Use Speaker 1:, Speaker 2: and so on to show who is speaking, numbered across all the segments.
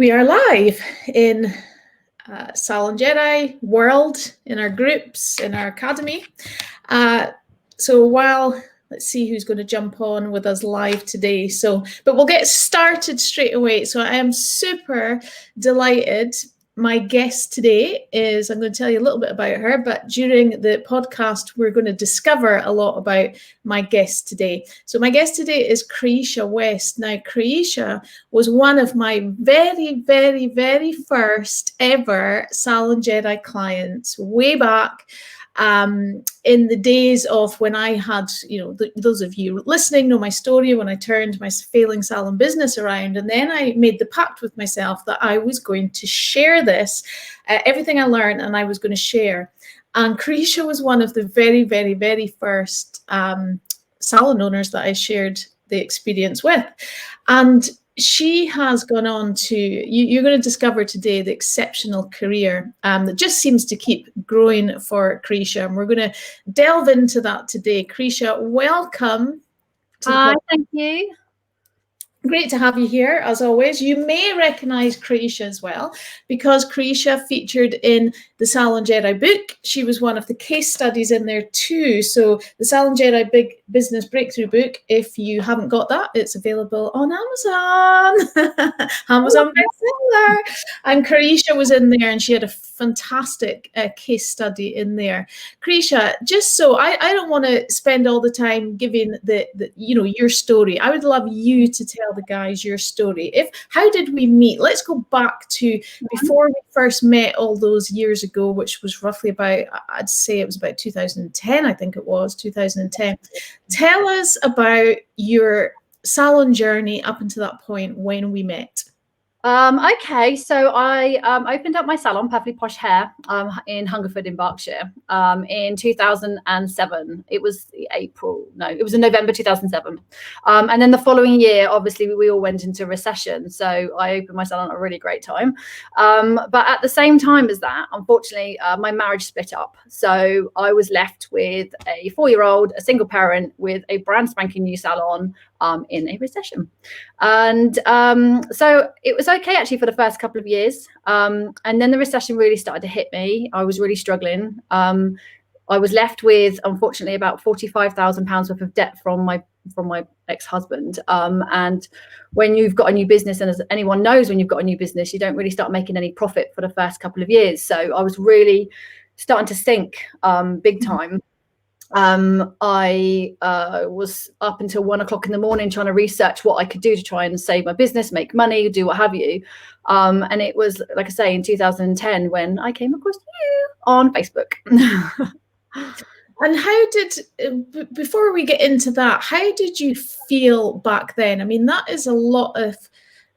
Speaker 1: We are live in Salon Jedi world, in our groups, in our academy. So let's see who's going to jump on with us live today. But we'll get started straight away. So I am super delighted. My guest today is, I'm going to tell you a little bit about her, but during the podcast, we're going to discover a lot about my guest today. So my guest today is Krysia West. Now, Krysia was one of my very, very, very first ever Salon Jedi clients way back in the days of when I had, those of you listening know my story, when I turned my failing salon business around. And then I made the pact with myself that I was going to share this, everything I learned, and I was going to share. And Krysia was one of the very, very, very first salon owners that I shared the experience with. And she has gone on to, you're going to discover today the exceptional career that just seems to keep growing for Krysia. And we're going to delve into that today. Krysia, welcome.
Speaker 2: Hi, thank you.
Speaker 1: Great to have you here, as always. You may recognize Krysia as well, because Krysia featured in the Salon Jedi book. She was one of the case studies in there too. So the Salon Jedi Big Business Breakthrough book, if you haven't got that, it's available on Amazon. Amazon bestseller. And Krysia was in there, and she had a fantastic case study in there. Krysia, just so I don't want to spend all the time giving your story. I would love you to tell the guys your story. How did we meet? Let's go back to before we first met all those years ago, which was roughly about, I'd say it was about 2010. I think it was 2010. Tell us about your salon journey up until that point when we met.
Speaker 2: Okay, so I opened up my salon, Perfectly Posh Hair, in Hungerford in Berkshire, in 2007. It was in November 2007. And then the following year, obviously, we all went into recession. So I opened my salon at a really great time. But at the same time as that, unfortunately, my marriage split up. So I was left with a 4-year-old, a single parent with a brand spanking new salon in a recession. And so it was okay actually for the first couple of years, and then the recession really started to hit me. I was really struggling. I was left with, unfortunately, about £45,000 worth of debt from my ex-husband. And when you've got a new business, and as anyone knows, when you've got a new business, you don't really start making any profit for the first couple of years. So I was really starting to sink big time. I was up until 1 o'clock in the morning trying to research what I could do to try and save my business, make money, do what have you. And it was, like I say, in 2010 when I came across you on Facebook.
Speaker 1: And before we get into that, how did you feel back then? I mean, that is a lot of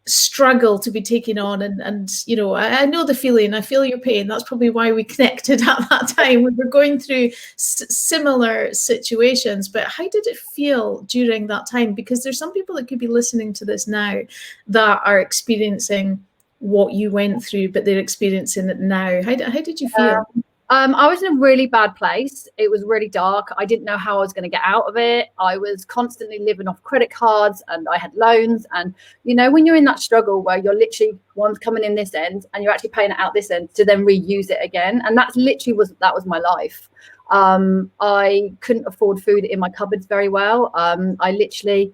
Speaker 1: struggle to be taking on, and I know the feeling. I feel your pain. That's probably why we connected at that time. We were going through similar situations. But how did it feel during that time? Because there's some people that could be listening to this now that are experiencing what you went through, but they're experiencing it now. How did you feel?
Speaker 2: I was in a really bad place. It was really dark. I didn't know how I was going to get out of it. I was constantly living off credit cards, and I had loans. And, when you're in that struggle where you're literally one's coming in this end and you're actually paying it out this end to then reuse it again. And that's literally was my life. I couldn't afford food in my cupboards very well. I literally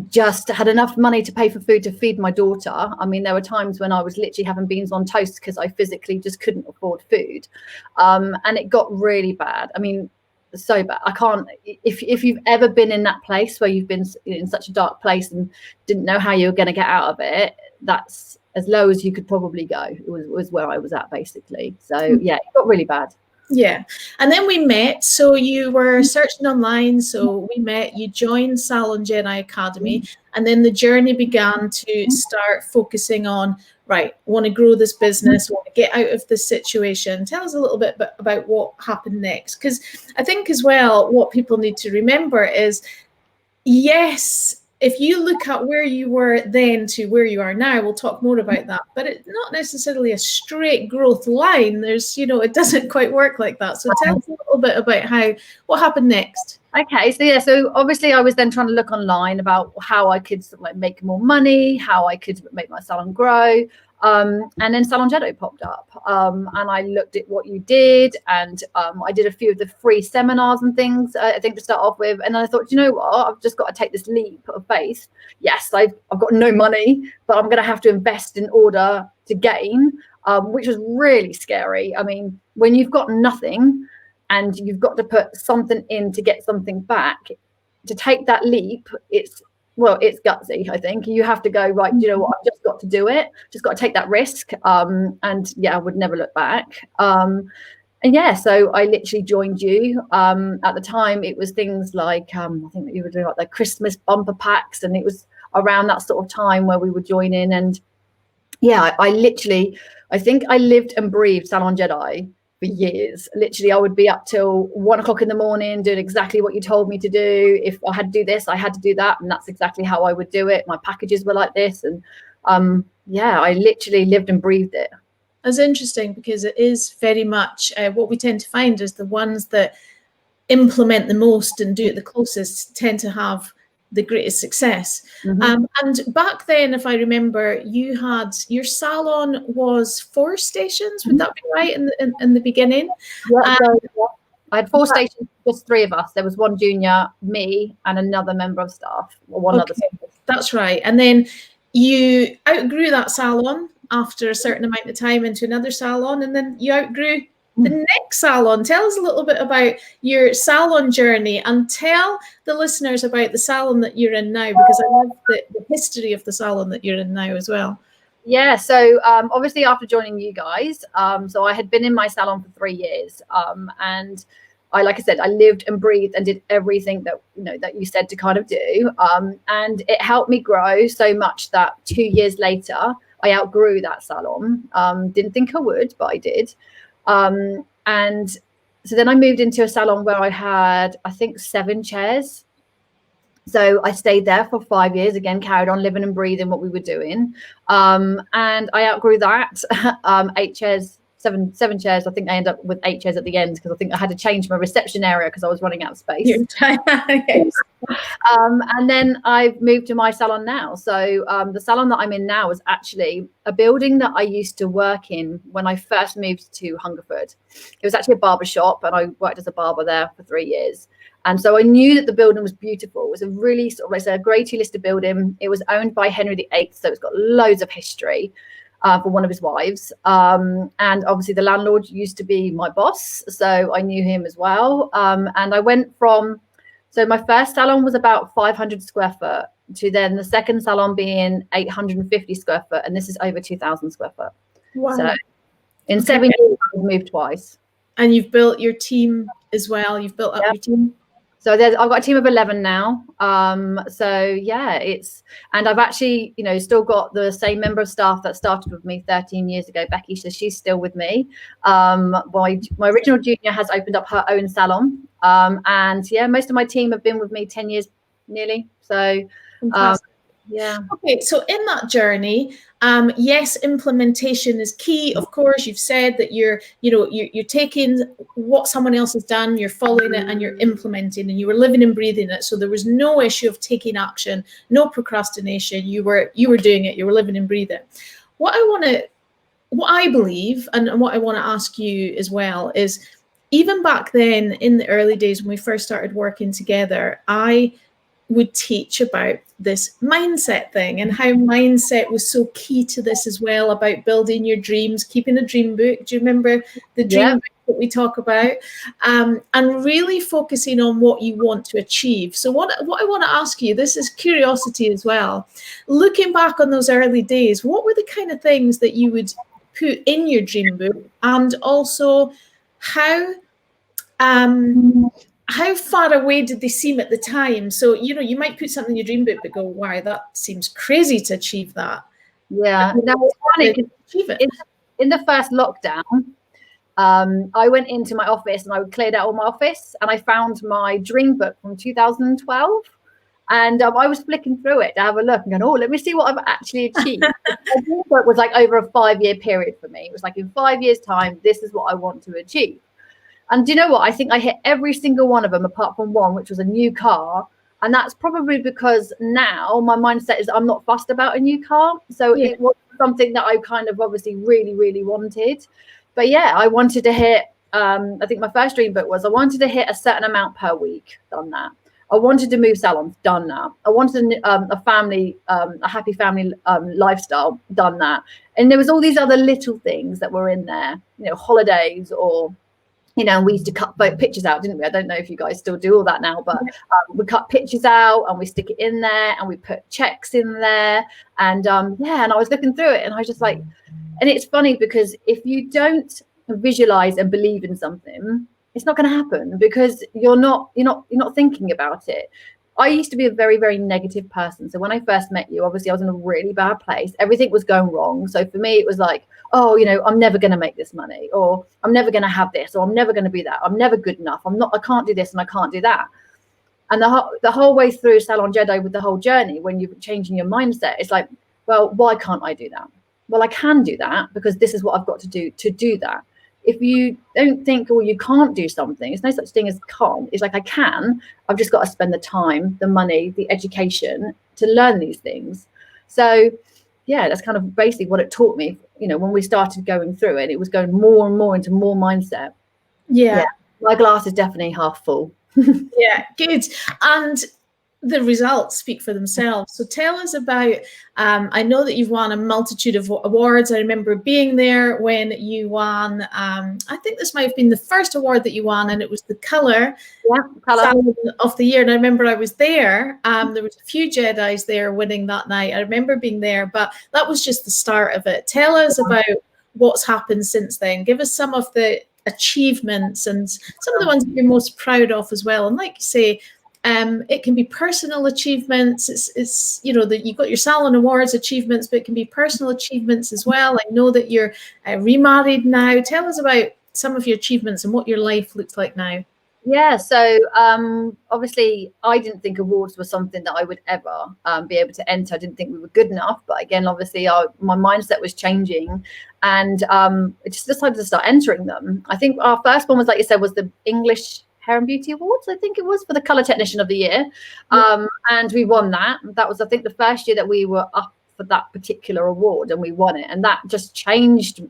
Speaker 2: just had enough money to pay for food to feed my daughter. I mean, there were times when I was literally having beans on toast because I physically just couldn't afford food. And it got really bad. I mean, so bad. I can't, if you've ever been in that place where you've been in such a dark place and didn't know how you were going to get out of it, that's as low as you could probably go. It was where I was at, basically. So yeah, it got really bad.
Speaker 1: Yeah. And then we met. So you were searching online. So we met, you joined Salon Jedi Academy, and then the journey began to start focusing on, right, want to grow this business, want to get out of this situation. Tell us a little bit about what happened next. Because I think as well, what people need to remember is, yes, if you look at where you were then to where you are now, we'll talk more about that, but it's not necessarily a straight growth line. There's, it doesn't quite work like that. So tell us a little bit about what happened next.
Speaker 2: Okay, so obviously I was then trying to look online about how I could sort of like make more money, how I could make my salon grow. And then Salon Jedi popped up, and I looked at what you did, and I did a few of the free seminars and things, I think, to start off with. And then I thought, you know what, I've just got to take this leap of faith. Yes, I've got no money, but I'm going to have to invest in order to gain, which was really scary. I mean, when you've got nothing and you've got to put something in to get something back, to take that leap, it's gutsy. I think you have to go, right, you know what, I've just got to do it, just got to take that risk. And yeah, I would never look back. And yeah, so I literally joined you. At the time it was things like, I think that you were doing like the Christmas bumper packs, and it was around that sort of time where we would join in. And yeah, I think I lived and breathed Salon Jedi for years. Literally, I would be up till 1 o'clock in the morning doing exactly what you told me to do. If I had to do this, I had to do that, and that's exactly how I would do it. My packages were like this, and yeah, I literally lived and breathed it.
Speaker 1: That's interesting, because it is very much what we tend to find is the ones that implement the most and do it the closest tend to have the greatest success. And back then, if I remember, you had your salon was 4 stations. Would that be right in the beginning?
Speaker 2: Yeah, I had 4 stations, just 3 of us. There was 1 junior, me, and another member of staff, or one other staff.
Speaker 1: That's right. And then you outgrew that salon after a certain amount of time into another salon, and then you outgrew the next salon. Tell us a little bit about your salon journey, and tell the listeners about the salon that you're in now, because I love the history of the salon that you're in now as well.
Speaker 2: Yeah, so obviously after joining you guys, so I had been in my salon for 3 years, and like I said, I lived and breathed and did everything that that you said to kind of do, and it helped me grow so much that 2 years later I outgrew that salon. Didn't think I would, but I did. And so then I moved into a salon where I had, I think, 7 chairs. So I stayed there for 5 years, again, carried on living and breathing what we were doing. And I outgrew that. 8 chairs, seven chairs. I think I ended up with 8 chairs at the end, because I think I had to change my reception area because I was running out of space. And then I've moved to my salon now. So the salon that I'm in now is actually a building that I used to work in when I first moved to Hungerford. It was actually a barber shop, and I worked as a barber there for 3 years. And so I knew that the building was beautiful. It was a really sort of like a Grade 2 listed building. It was owned by Henry VIII, so it's got loads of history for one of his wives. And obviously the landlord used to be my boss, so I knew him as well. And I went from, so my first salon was about 500 square foot to then the second salon being 850 square foot. And this is over 2,000 square foot. Wow. So in 7 years, I've moved twice.
Speaker 1: And you've built your team as well. You've built up your team.
Speaker 2: So I've got a team of 11 now. So yeah, and I've actually, still got the same member of staff that started with me 13 years ago, Becky. So she's still with me. My original junior has opened up her own salon. And yeah, most of my team have been with me 10 years nearly. So yeah.
Speaker 1: Okay, so in that journey, yes, implementation is key. Of course, you've said that you're taking what someone else has done, you're following it, and you're implementing, and you were living and breathing it. So there was no issue of taking action, no procrastination. You were doing it. You were living and breathing. What I believe, and what I want to ask you as well is, even back then in the early days when we first started working together, I would teach about this mindset thing, and how mindset was so key to this as well, about building your dreams, keeping a dream book. Do you remember the dream book that we talk about? And really focusing on what you want to achieve. So what I want to ask you, this is curiosity as well. Looking back on those early days, what were the kind of things that you would put in your dream book, and also how far away did they seem at the time? So, you might put something in your dream book, but go, wow, that seems crazy to achieve that.
Speaker 2: Yeah. No, it's funny, 'cause in the first lockdown, I went into my office and I cleared out all my office, and I found my dream book from 2012. And I was flicking through it to have a look and going, oh, let me see what I've actually achieved. It was like over a 5-year period for me. It was like, in 5 years' time, this is what I want to achieve. And do you know what? I think I hit every single one of them apart from one, which was a new car. And that's probably because now my mindset is I'm not fussed about a new car. So it was something that I kind of obviously really, really wanted. But yeah, I wanted to hit, I think my first dream book was I wanted to hit a certain amount per week. Done that. I wanted to move salons. Done that. I wanted a family, a happy family lifestyle. Done that. And there was all these other little things that were in there, you know, holidays, or we used to cut pictures out, didn't we? I don't know if you guys still do all that now, but we cut pictures out and we stick it in there and we put checks in there. And and I was looking through it and I was just like, and it's funny because if you don't visualize and believe in something, it's not going to happen because you're not thinking about it. I used to be a very, very negative person. So when I first met you, obviously I was in a really bad place. Everything was going wrong. So for me, it was like, oh, I'm never going to make this money, or I'm never going to have this, or I'm never going to be that. I'm never good enough. I can't do this and I can't do that. And the whole way through Salon Jedi, with the whole journey, when you're changing your mindset, it's like, well, why can't I do that? Well, I can do that because this is what I've got to do that. If you don't think, oh, you can't do something, there's no such thing as can't. It's like, I can. I've just got to spend the time, the money, the education to learn these things. So, yeah, that's kind of basically what it taught me. When we started going through it, it was going more and more into more mindset. Yeah, my glass is definitely half full.
Speaker 1: Yeah, good. And the results speak for themselves. So tell us about, I know that you've won a multitude of awards. I remember being there when you won, I think this might have been the first award that you won, and it was the Colour Salon of the Year. And I remember I was there. There was a few Jedis there winning that night. I remember being there, but that was just the start of it. Tell us about what's happened since then. Give us some of the achievements and some of the ones that you're most proud of as well. And like you say, it can be personal achievements. It's that you've got your Salon Awards achievements, but it can be personal achievements as well. I know that you're remarried now. Tell us about some of your achievements and what your life looks like now.
Speaker 2: Yeah, so obviously I didn't think awards were something that I would ever be able to enter. I didn't think we were good enough. But again, obviously my mindset was changing, and I just decided to start entering them. I think our first one was, like you said, was the English Hair and Beauty Awards. I think it was for the Colour Technician of the Year. And we won that. That was, I think, the first year that we were up for that particular award, and we won it. And that just changed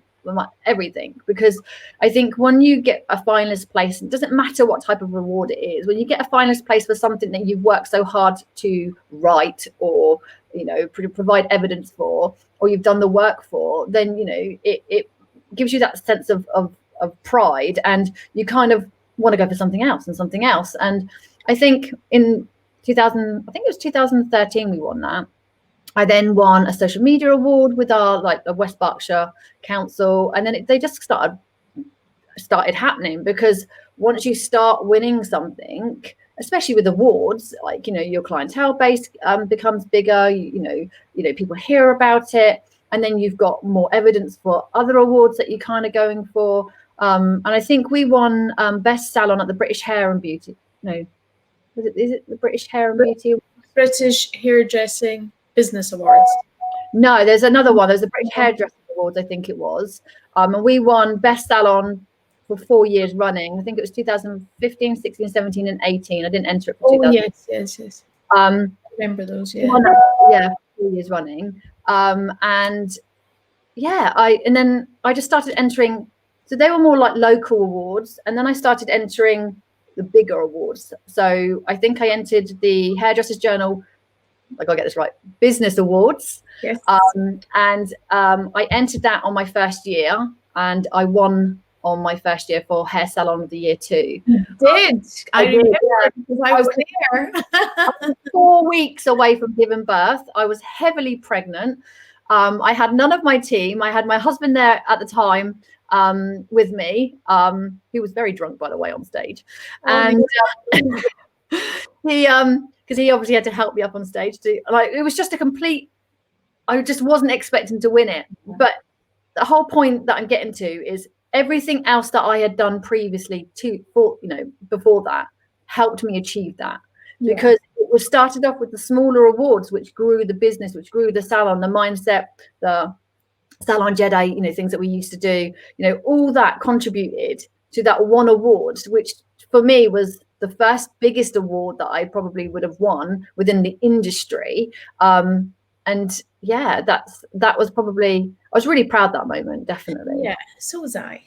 Speaker 2: everything, because I think when you get a finalist place, it doesn't matter what type of reward it is, when you get a finalist place for something that you've worked so hard to write, or provide evidence for, or you've done the work for, then it gives you that sense of pride, and you kind of want to go for something else and something else. And I think in 2013 we won that. I then won a social media award with our West Berkshire Council, and then they just started happening, because once you start winning something, especially with awards, your clientele base becomes bigger. People hear about it, and then you've got more evidence for other awards that you're kind of going for. And I think we won Best Salon at the British Hair and Beauty. No, is it the British Hair and Beauty?
Speaker 1: British Hairdressing Business Awards.
Speaker 2: No, there's another one. There's the British Hairdressing Awards, I think it was. And we won Best Salon for 4 years running. I think it was 2015, 16, 17, and 18. I didn't enter it for 2000.
Speaker 1: Yes. I remember those, yeah.
Speaker 2: 4 years running. And then I just started entering. So they were more like local awards. And then I started entering the bigger awards. So I think I entered the Hairdressers Journal, I gotta get this right, Business Awards.
Speaker 1: Yes.
Speaker 2: And I entered that on my first year, and I won on my first year for Hair Salon of the Year too.
Speaker 1: I remember, because I was there.
Speaker 2: I was 4 weeks away from giving birth. I was heavily pregnant. I had none of my team. I had my husband there at the time with me. He was very drunk, by the way, on stage. And because he obviously had to help me up on stage too. It was just a complete, I just wasn't expecting to win it. But the whole point that I'm getting to is everything else that I had done previously before that helped me achieve that. Because it was started off with the smaller awards, which grew the business, which grew the salon, the mindset, the Salon Jedi, things that we used to do, all that contributed to that one award, which for me was the first biggest award that I probably would have won within the industry. And yeah, that was probably, I was really proud that moment, definitely.
Speaker 1: Yeah, so was I.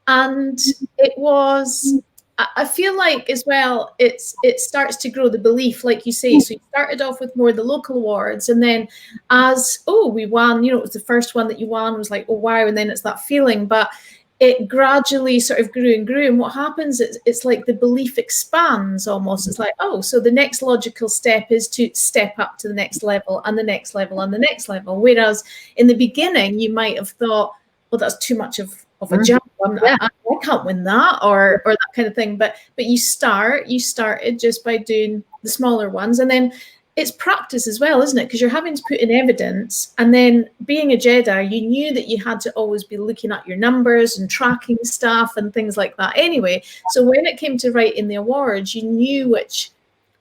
Speaker 1: And it was, I feel like as well, it starts to grow the belief, like you say. So you started off with more the local awards, and then we won, it was the first one that you won, was like, oh wow, and then it's that feeling. But it gradually sort of grew and grew, and what happens is it's like the belief expands almost. It's like, oh, so the next logical step is to step up to the next level and the next level and the next level. Whereas in the beginning, you might have thought, well, that's too much of a jump. I can't win that, or that kind of thing. But you started just by doing the smaller ones, and then it's practice as well, isn't it? Because you're having to put in evidence, and then being a Jedi, you knew that you had to always be looking at your numbers and tracking stuff and things like that anyway. So when it came to writing the awards, you knew which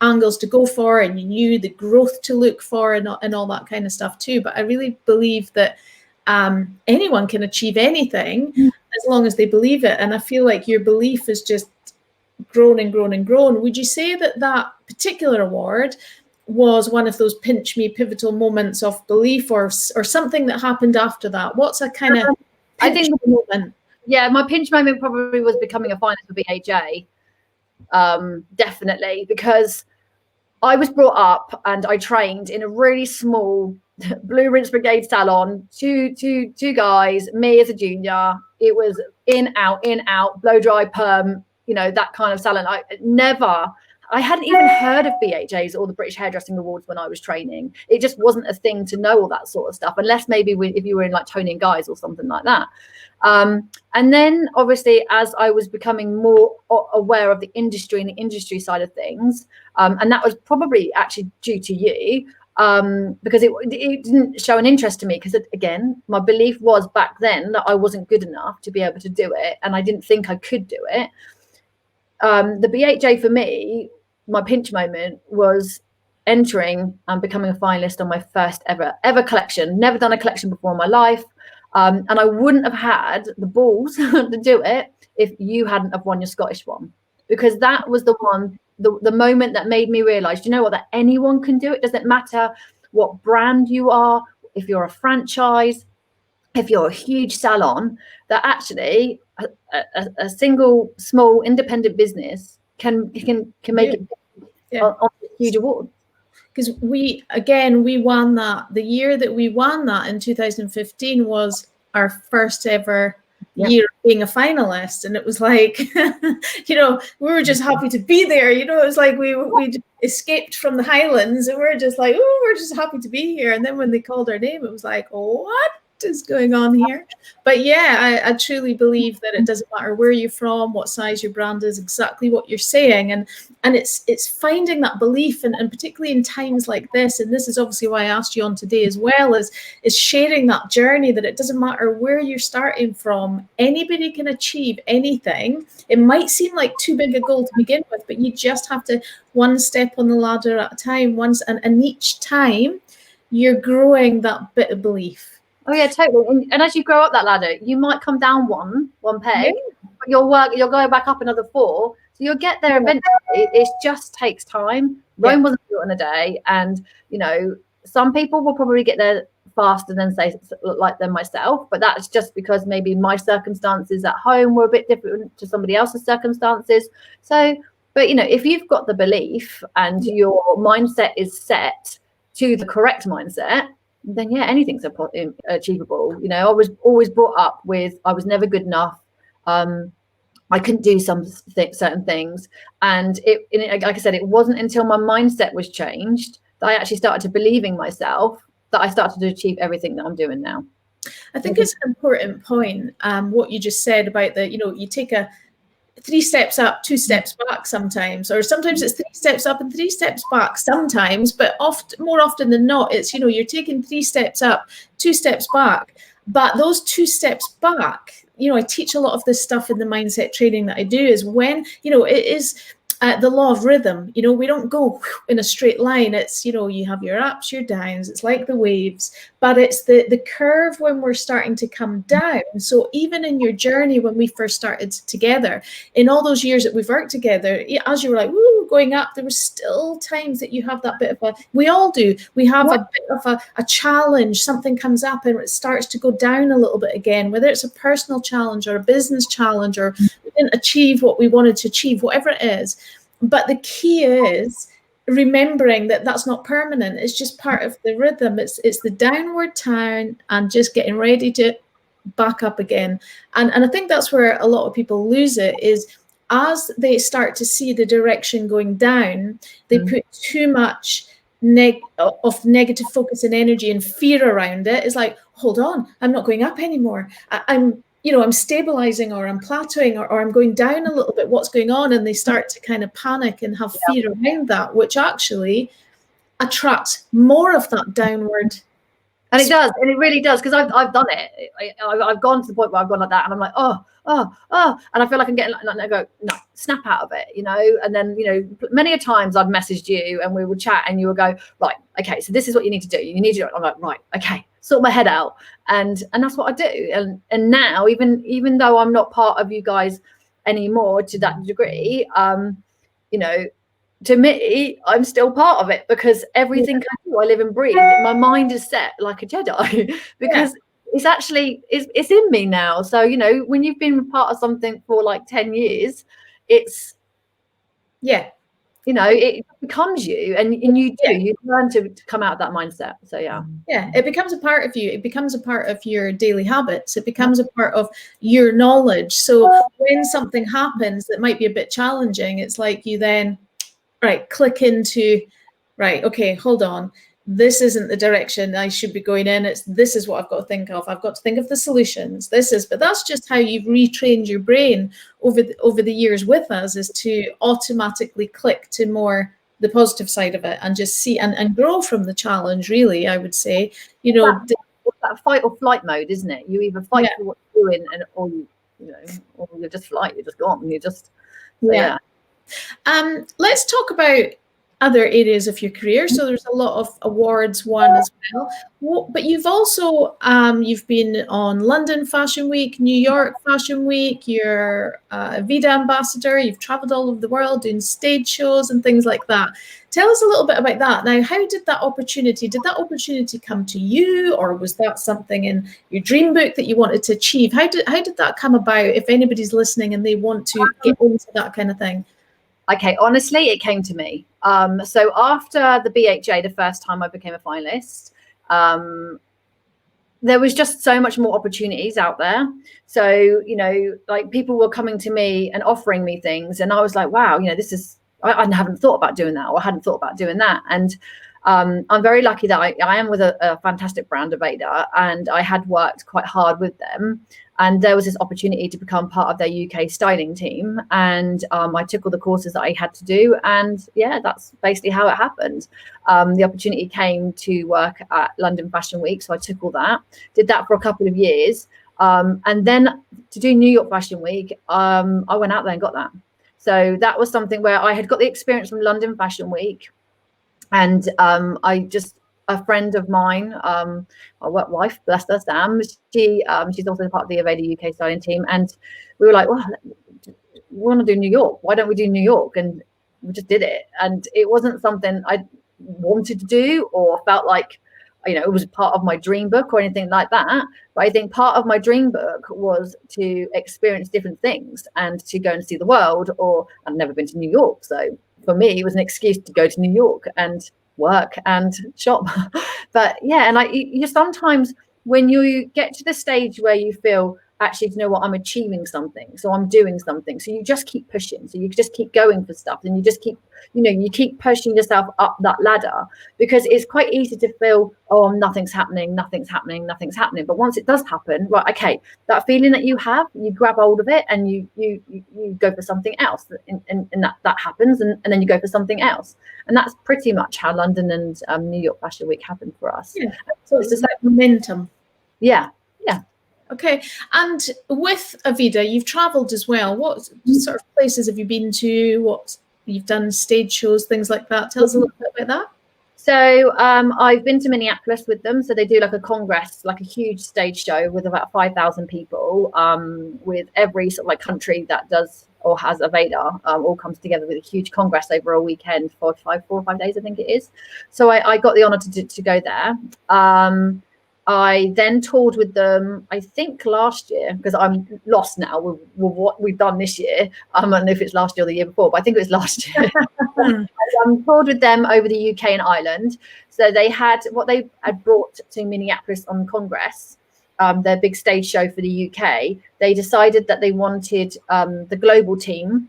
Speaker 1: angles to go for, and you knew the growth to look for, and all that kind of stuff too. But I really believe that anyone can achieve anything as long as they believe it. And I feel like your belief is just grown and grown and grown. Would you say that particular award was one of those pinch me pivotal moments of belief, or something that happened after that? What's a kind of moment?
Speaker 2: Yeah, my pinch moment probably was becoming a finalist for BHA. Definitely, because I was brought up and I trained in a really small Blue Rinse Brigade salon, two guys, me as a junior. It was in, out, blow dry, perm, that kind of salon. I hadn't even heard of BHAs or the British Hairdressing Awards when I was training. It just wasn't a thing to know all that sort of stuff, unless maybe if you were in like Tony and Guys or something like that. And then obviously, as I was becoming more aware of the industry and the industry side of things, and that was probably actually due to you, because it didn't show an interest to me, because again, my belief was back then that I wasn't good enough to be able to do it, and I didn't think I could do it. The BHA for me, my pinch moment was entering and becoming a finalist on my first ever collection. Never done a collection before in my life. And I wouldn't have had the balls to do it if you hadn't have won your Scottish one, because that was the one, the moment that made me realize, that anyone can do it. Doesn't matter what brand you are, if you're a franchise, if you're a huge salon, that actually a single small independent business can make it on a huge award.
Speaker 1: Because we won that. The year that we won that in 2015 was our first ever year of being a finalist, and it was like, we were just happy to be there. It was like we escaped from the Highlands, and we're just like, oh, we're just happy to be here. And then when they called our name, it was like, oh, what is going on here? But yeah, I truly believe that it doesn't matter where you're from, what size your brand is, exactly what you're saying, and it's finding that belief, and particularly in times like this, and this is obviously why I asked you on today as well, is sharing that journey, that it doesn't matter where you're starting from, anybody can achieve anything. It might seem like too big a goal to begin with, but you just have to one step on the ladder at a time, and each time you're growing that bit of belief.
Speaker 2: Oh yeah, totally. And as you grow up that ladder, you might come down one peg, but you'll go back up another 4. So you'll get there eventually. It just takes time. Rome wasn't built in a day, and some people will probably get there faster than myself, but that's just because maybe my circumstances at home were a bit different to somebody else's circumstances. So, but if you've got the belief and your mindset is set to the correct mindset, then anything's achievable. I was always brought up with, I was never good enough. I couldn't do certain things, and like I said, it wasn't until my mindset was changed that I actually started to believe in myself, that I started to achieve everything that I'm doing now.
Speaker 1: I think it's an important point, what you just said about you take a 3 steps up, 2 steps back sometimes, or sometimes it's 3 steps up and 3 steps back sometimes, but more often than not, it's, you're taking 3 steps up, 2 steps back. But those 2 steps back, I teach a lot of this stuff in the mindset training that I do, is when, it is the law of rhythm. You know, we don't go in a straight line. It's, you know, you have your ups, your downs. It's like the waves, but it's the curve when we're starting to come down. So even in your journey, when we first started together, in all those years that we've worked together, as you were like, woo, going up, there were still times that you have that bit of a, we all do, we have a bit of a challenge, something comes up and it starts to go down a little bit again, whether it's a personal challenge or a business challenge, or we didn't achieve what we wanted to achieve, whatever it is. But the key is remembering that that's not permanent. It's just part of the rhythm. It's the downward turn and just getting ready to back up again. And I think that's where a lot of people lose it, is as they start to see the direction going down, they put too much negative focus and energy and fear around it. It's like, hold on, I'm not going up anymore. I'm stabilizing, or I'm plateauing, or I'm going down a little bit. What's going on? And they start to kind of panic and have fear around that, which actually attracts more of that downward.
Speaker 2: And it does, and it really does, because I've done it. I've gone to the point where I've gone like that, and I'm like, oh, and I feel like I'm getting like, and I go, no, snap out of it, you know. And then, you know, many a times I've messaged you, and we would chat, and you would go, right, okay, so this is what you need to do. You need to do it. I'm like, right, okay, sort my head out, and that's what I do. And now, even though I'm not part of you guys anymore to that degree, you know, to me, I'm still part of it, because everything I do, I live and breathe. My mind is set like a Jedi, because it's actually, it's in me now. So, you know, when you've been part of something for like 10 years, it's, you know, it becomes you, and you learn to come out of that mindset. So,
Speaker 1: it becomes a part of you. It becomes a part of your daily habits. It becomes a part of your knowledge. So when something happens that might be a bit challenging, it's like you then, right, click into, right, okay, hold on. This isn't the direction I should be going in. This is what I've got to think of. I've got to think of the solutions. But that's just how you've retrained your brain over the years with us, is to automatically click to more the positive side of it, and just see and grow from the challenge, really, I would say. You know,
Speaker 2: that fight or flight mode, isn't it? You either fight for what you're doing, or you just flight, you just go on, you just,
Speaker 1: let's talk about other areas of your career. So there's a lot of awards won as well, but you've also you've been on London Fashion Week, New York Fashion Week, you're a Vida ambassador, you've traveled all over the world doing stage shows and things like that. Tell us a little bit about that. Now, how did that opportunity come to you, or was that something in your dream book that you wanted to achieve? How did that come about, if anybody's listening and they want to get into that kind of thing?
Speaker 2: Okay, honestly, it came to me. So after the BHA, the first time I became a finalist, there was just so much more opportunities out there. So, you know, like people were coming to me and offering me things, and I was like, wow, you know, this is, I haven't thought about doing that, or I hadn't thought about doing that. And I'm very lucky that I am with a fantastic brand, Aveda, and I had worked quite hard with them. And there was this opportunity to become part of their UK styling team. And I took all the courses that I had to do. And that's basically how it happened. The opportunity came to work at London Fashion Week. So I took all that, did that for a couple of years. And then to do New York Fashion Week, I went out there and got that. So that was something where I had got the experience from London Fashion Week. And a friend of mine, my work wife, bless her, Sam, she's also part of the Aveda UK styling team. And we were like, well, we want to do New York. Why don't we do New York? And we just did it. And it wasn't something I wanted to do or felt like, you know, it was part of my dream book or anything like that. But I think part of my dream book was to experience different things and to go and see the world. Or I'd never been to New York. So for me, it was an excuse to go to New York and work and shop. But and you sometimes, when you get to the stage where you feel, actually, you know what, I'm achieving something, so I'm doing something, so you just keep pushing, so you just keep going for stuff, and you just keep, you keep pushing yourself up that ladder, because it's quite easy to feel, oh, nothing's happening. But once it does happen, right, okay, that feeling that you have, you grab hold of it and you go for something else, and that happens, and then you go for something else. And that's pretty much how London and New York Fashion Week happened for us.
Speaker 1: So it's just like momentum. Okay. And with Aveda, you've traveled as well. What sort of places have you been to? What you've done stage shows, things like that. Tell us a little bit about that.
Speaker 2: So I've been to Minneapolis with them. So they do like a congress, like a huge stage show with about 5,000 people, with every sort of like country that does or has a Veda, all comes together with a huge congress over a weekend, 4 or 5 days, I think it is. So I got the honor to go there. I then toured with them, I think last year, because I'm lost now with what we've done this year. I don't know if it's last year or the year before, but I think it was last year. I toured with them over the UK and Ireland. So they had what they had brought to Minneapolis on Congress, their big stage show for the UK. They decided that they wanted the global team,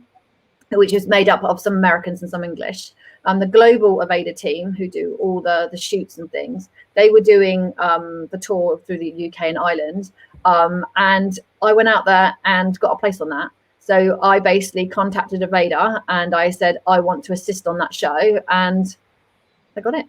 Speaker 2: which is made up of some Americans and some English. The global Aveda team, who do all the shoots and things, they were doing the tour through the UK and Ireland. And I went out there and got a place on that. So I basically contacted Aveda and I said, I want to assist on that show. And I got it.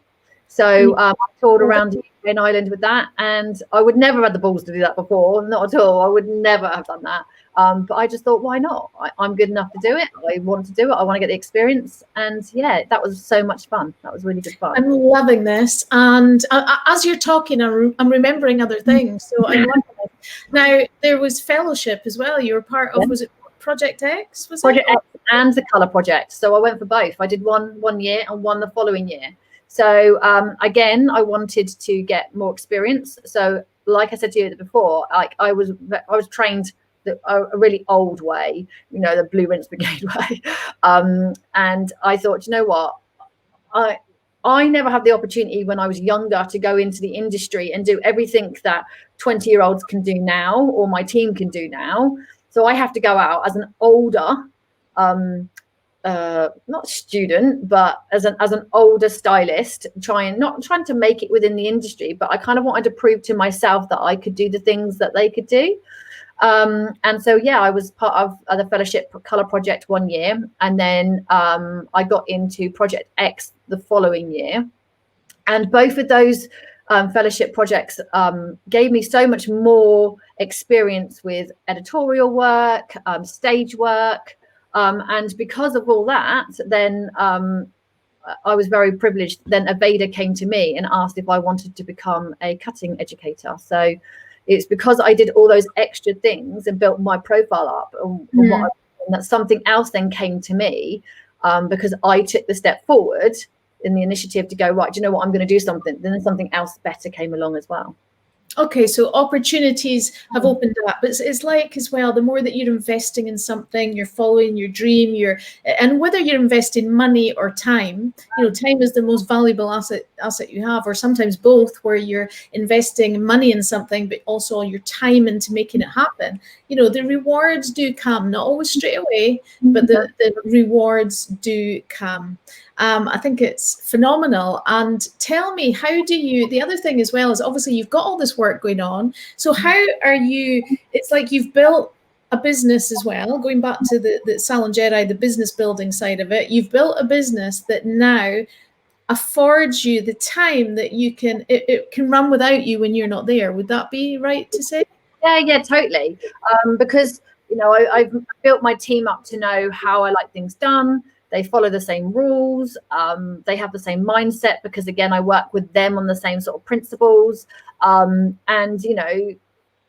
Speaker 2: So I toured around the UK and Ireland with that. And I would never have had the balls to do that before. Not at all. I would never have done that. But I just thought, why not? I'm good enough to do it. I want to do it. I want to get the experience. And yeah, that was so much fun. That was really good fun.
Speaker 1: I'm loving this. And as you're talking, I'm remembering other things. So I'm loving it. Now, there was fellowship as well. You were part of, was it Project X? Was
Speaker 2: Project X and the Colour Project. So I went for both. I did one year and one the following year. So again, I wanted to get more experience. So like I said to you before, like I was trained a really old way, you know, the Blue Rinse Brigade way. And I thought, you know what, I never had the opportunity when I was younger to go into the industry and do everything that 20-year-olds can do now or my team can do now. So I have to go out as an older, not student, but as an older stylist, not trying to make it within the industry, but I kind of wanted to prove to myself that I could do the things that they could do. And so, yeah, I was part of the Fellowship Colour Project 1 year. And then I got into Project X the following year. And both of those fellowship projects gave me so much more experience with editorial work, stage work. And because of all that, then I was very privileged. Then Aveda came to me and asked if I wanted to become a cutting educator. So it's because I did all those extra things and built my profile up, and that something else then came to me because I took the step forward in the initiative to go, right, do you know what, I'm going to do something. Then something else better came along as well.
Speaker 1: Okay, so opportunities have opened up. It's like as well, the more that you're investing in something, you're following your dream, and whether you're investing money or time, you know, time is the most valuable asset you have, or sometimes both, where you're investing money in something, but also your time into making it happen. You know, the rewards do come, not always straight away, but the rewards do come. I think it's phenomenal. And tell me, how do you, the other thing as well is obviously you've got all this work going on. So how are you, it's like you've built a business as well, going back to the Salon Jedi, the business building side of it. You've built a business that now affords you the time that you can, it can run without you when you're not there. Would that be right to say?
Speaker 2: Yeah, totally. Because, you know, I've built my team up to know how I like things done. They follow the same rules. They have the same mindset because, again, I work with them on the same sort of principles. And, you know,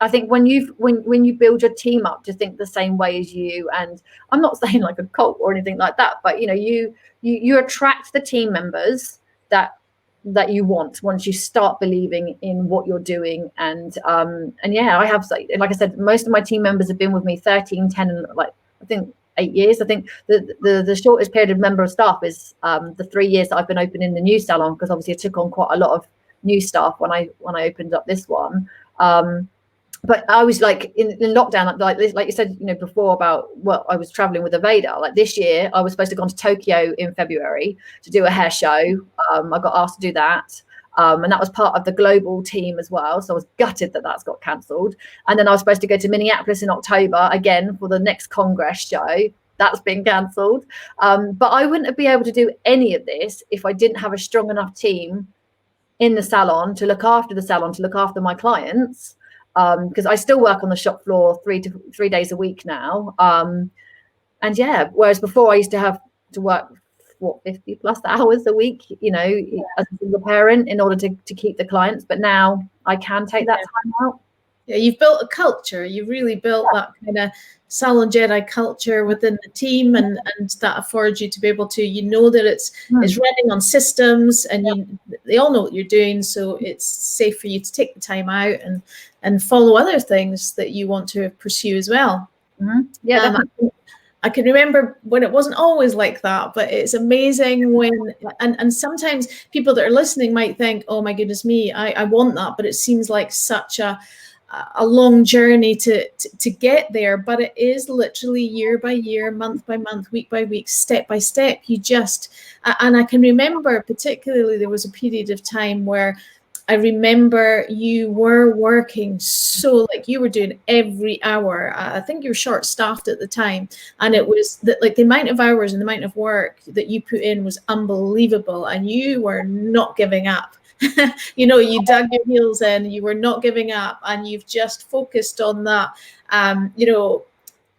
Speaker 2: I think when you build your team up to think the same way as you, and I'm not saying like a cult or anything like that, but, you know, you attract the team members that you want once you start believing in what you're doing. And yeah, I have, like I said, most of my team members have been with me 13, 10, and like, I think 8 years. I think the shortest period of member of staff is the 3 years that I've been opening the new salon, because obviously I took on quite a lot of new staff when I opened up this one. But I was like in lockdown, like you said, you know, before about I was traveling with Aveda. Like this year, I was supposed to go to Tokyo in February to do a hair show. I got asked to do that. And that was part of the global team as well. So I was gutted that that's got cancelled. And then I was supposed to go to Minneapolis in October again for the next Congress show. That's been cancelled. But I wouldn't be able to do any of this if I didn't have a strong enough team in the salon to look after the salon, to look after my clients. Because I still work on the shop floor 3 days a week now. And yeah, whereas before I used to have to work 50 plus hours a week, as a single parent in order to keep the clients. But now I can take that time out.
Speaker 1: Yeah, you've built a culture. You've really built that kind of Salon Jedi culture within the team, and that affords you to be able to, that it's running on systems, and they all know what you're doing, so it's safe for you to take the time out and follow other things that you want to pursue as well.
Speaker 2: Yeah,
Speaker 1: I can remember when it wasn't always like that, but it's amazing when, and sometimes people that are listening might think, oh my goodness me, I want that, but it seems like such a long journey to get there. But it is literally year by year, month by month, week by week, step by step. And I can remember particularly there was a period of time where I remember you were working so, like, you were doing every hour. I think you were short staffed at the time. And it was that, like, the amount of hours and the amount of work that you put in was unbelievable. And you were not giving up. You dug your heels in, you were not giving up, and you've just focused on that,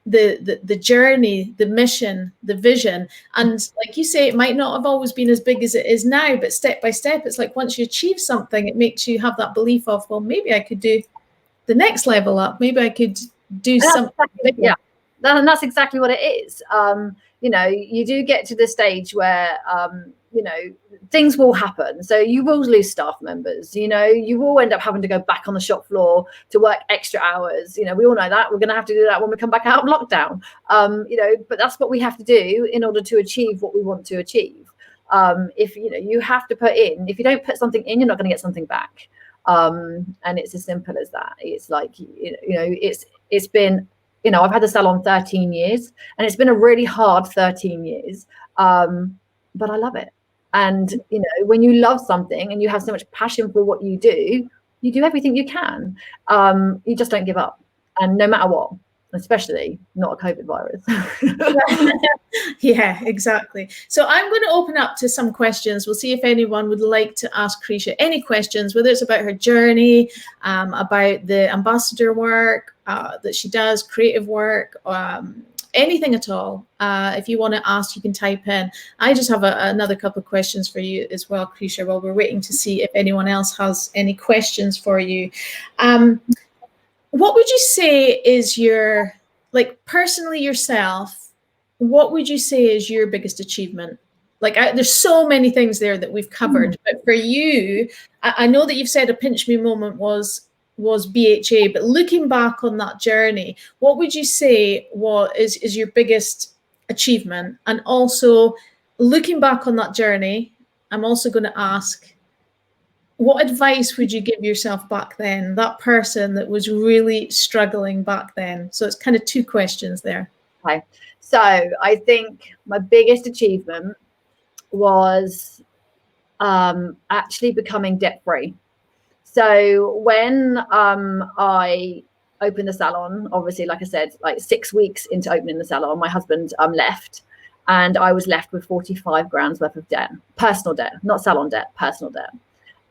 Speaker 1: the journey, the mission, the vision. And like you say, it might not have always been as big as it is now, but step by step, it's like once you achieve something, it makes you have that belief of, well, maybe I could do the next level up. Maybe I could do something bigger.
Speaker 2: Yeah, and that's exactly what it is. You do get to the stage where, things will happen. So you will lose staff members, you will end up having to go back on the shop floor to work extra hours. We all know that we're going to have to do that when we come back out of lockdown. But that's what we have to do in order to achieve what we want to achieve. If you have to put in, if you don't put something in, you're not going to get something back. And it's as simple as that. It's like, it's been, I've had the salon 13 years, and it's been a really hard 13 years. But I love it. And, when you love something and you have so much passion for what you do everything you can. You just don't give up. And no matter what, especially not a COVID virus.
Speaker 1: Yeah, exactly. So I'm going to open up to some questions. We'll see if anyone would like to ask Krysia any questions, whether it's about her journey, about the ambassador work that she does, creative work, anything at all. If you want to ask, you can type in. I just have another couple of questions for you as well, Krysia, while we're waiting to see if anyone else has any questions for you. What would you say is your, like, personally yourself, what would you say is your biggest achievement? Like, there's so many things there that we've covered, but for you, I know that you've said a pinch me moment was BHA, but looking back on that journey, what would you say is your biggest achievement? And also, looking back on that journey, I'm also going to ask, what advice would you give yourself back then, that person that was really struggling back then? So it's kind of two questions there.
Speaker 2: Okay. So I think my biggest achievement was actually becoming debt-free. So when I opened the salon, obviously, like I said, like 6 weeks into opening the salon, my husband left, and I was left with 45 grand's worth of debt, personal debt, not salon debt, personal debt.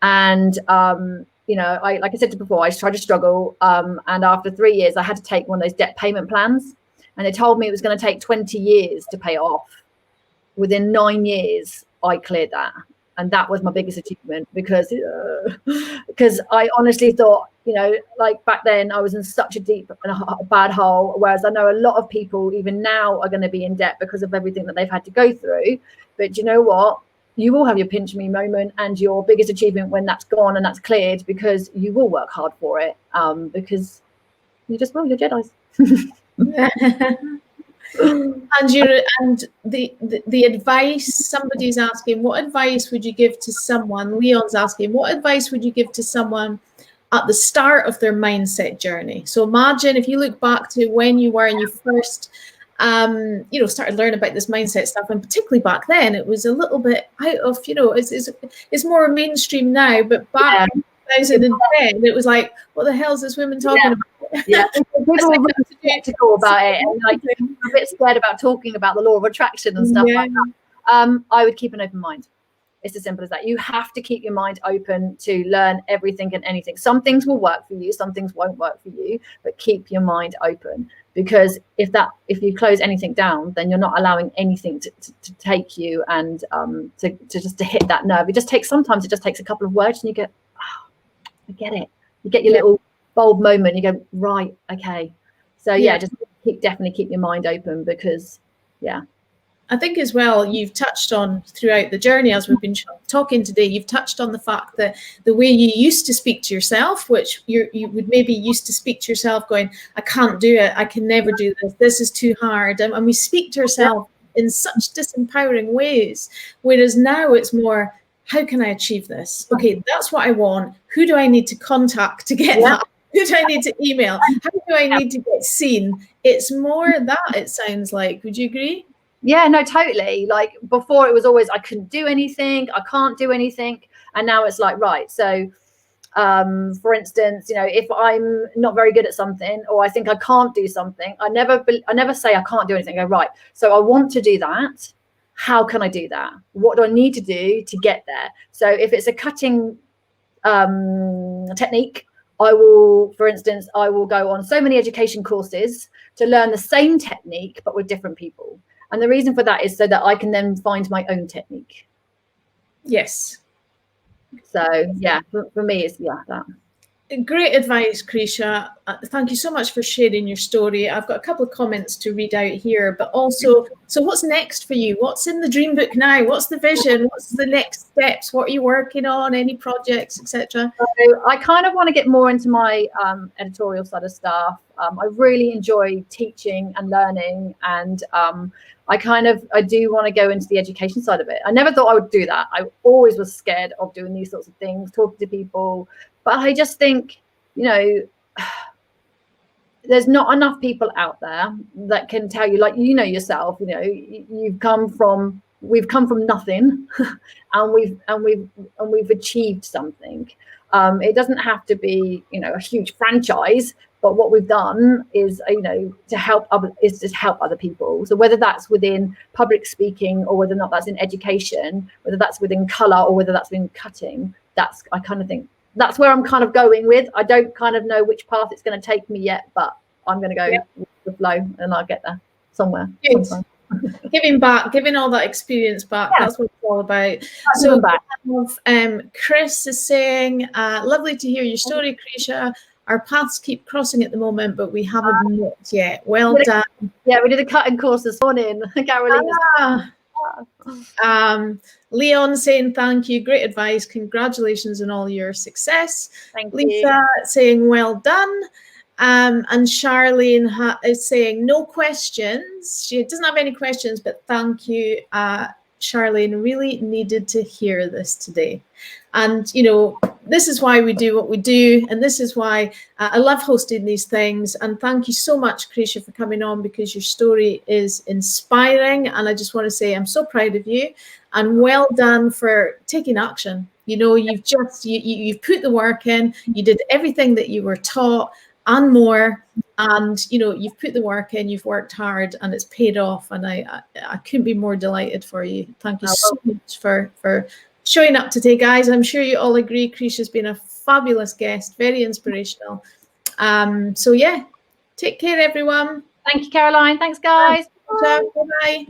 Speaker 2: And, like I said before, I tried to struggle. And after 3 years, I had to take one of those debt payment plans. And they told me it was going to take 20 years to pay it off. Within 9 years, I cleared that. And that was my biggest achievement because I honestly thought, like back then I was in such a deep and a bad hole. Whereas I know a lot of people even now are going to be in debt because of everything that they've had to go through. But you know what? You will have your pinch me moment and your biggest achievement when that's gone and that's cleared, because you will work hard for it, because you just will. You're Jedis.
Speaker 1: And the advice, somebody's asking, what advice would you give to someone? Leon's asking, what advice would you give to someone at the start of their mindset journey? So imagine if you look back to when you were and you first started learning about this mindset stuff, and particularly back then it was a little bit out of, it's more mainstream now, but back in 2010 it was like, what the hell is this woman talking about?
Speaker 2: Yeah, people were really skeptical about it, and like a bit scared about talking about the law of attraction and stuff like that. I would keep an open mind. It's as simple as that. You have to keep your mind open to learn everything and anything. Some things will work for you, some things won't work for you, but keep your mind open. because if you close anything down, then you're not allowing anything to take you and to hit that nerve. Sometimes it just takes a couple of words and you go, oh, I get it. You get your little bulb moment. You go, right, okay. So just definitely keep your mind open, because
Speaker 1: I think as well, you've touched on throughout the journey as we've been talking today, you've touched on the fact that the way you used to speak to yourself, which you would maybe used to speak to yourself going, I can't do it, I can never do this is too hard. And we speak to ourselves in such disempowering ways. Whereas now it's more, how can I achieve this? Okay, that's what I want. Who do I need to contact to get that? Who do I need to email? How do I need to get seen? It's more that, it sounds like. Would you agree?
Speaker 2: Yeah, no, totally. Like before it was always, I couldn't do anything, I can't do anything. And now it's like, right. So, for instance, if I'm not very good at something, or I think I can't do something, I never say I can't do anything. I go, right. So I want to do that. How can I do that? What do I need to do to get there? So if it's a cutting technique, for instance, I will go on so many education courses to learn the same technique, but with different people. And the reason for that is so that I can then find my own technique.
Speaker 1: Yes.
Speaker 2: So for me, it's that.
Speaker 1: Great advice, Krysia. Thank you so much for sharing your story. I've got a couple of comments to read out here, but also, so what's next for you? What's in the dream book now? What's the vision? What's the next steps? What are you working on? Any projects, etc.?
Speaker 2: So I kind of want to get more into my editorial side of stuff. I really enjoy teaching and learning, and I do want to go into the education side of it. I never thought I would do that. I always was scared of doing these sorts of things, talking to people. But I just think, there's not enough people out there that can tell you, like, yourself, we've come from nothing and we've achieved something. It doesn't have to be, a huge franchise, but what we've done is, to help other people. So whether that's within public speaking, or whether or not that's in education, whether that's within color, or whether that's within cutting, I kind of think that's where I'm kind of going with. I don't kind of know which path it's going to take me yet, but I'm going to go with the flow, and I'll get there somewhere.
Speaker 1: Giving back, giving all that experience back. That's what it's all about. So Chris is saying, lovely to hear your story, Krysia. Our paths keep crossing at the moment, but we haven't met yet. Well done.
Speaker 2: Yeah, we did a cutting course this morning. Caroline.
Speaker 1: Leon saying thank you, great advice, congratulations on all your success.
Speaker 2: Thank
Speaker 1: Lisa
Speaker 2: you.
Speaker 1: saying well done. And Charlene is saying no questions. She doesn't have any questions, but thank you, Charlene. Really needed to hear this today. And this is why we do what we do, and this is why I love hosting these things. And thank you so much, Krysia, for coming on, because your story is inspiring. And I just want to say I'm so proud of you, and well done for taking action. You've you've put the work in, you did everything that you were taught and more, and you've put the work in, you've worked hard, and it's paid off. And I couldn't be more delighted for you. Thank you so much for showing up today, guys. I'm sure you all agree Krysia's been a fabulous guest, very inspirational. So take care, everyone.
Speaker 2: Thank you, Caroline. Thanks, guys.
Speaker 1: Bye.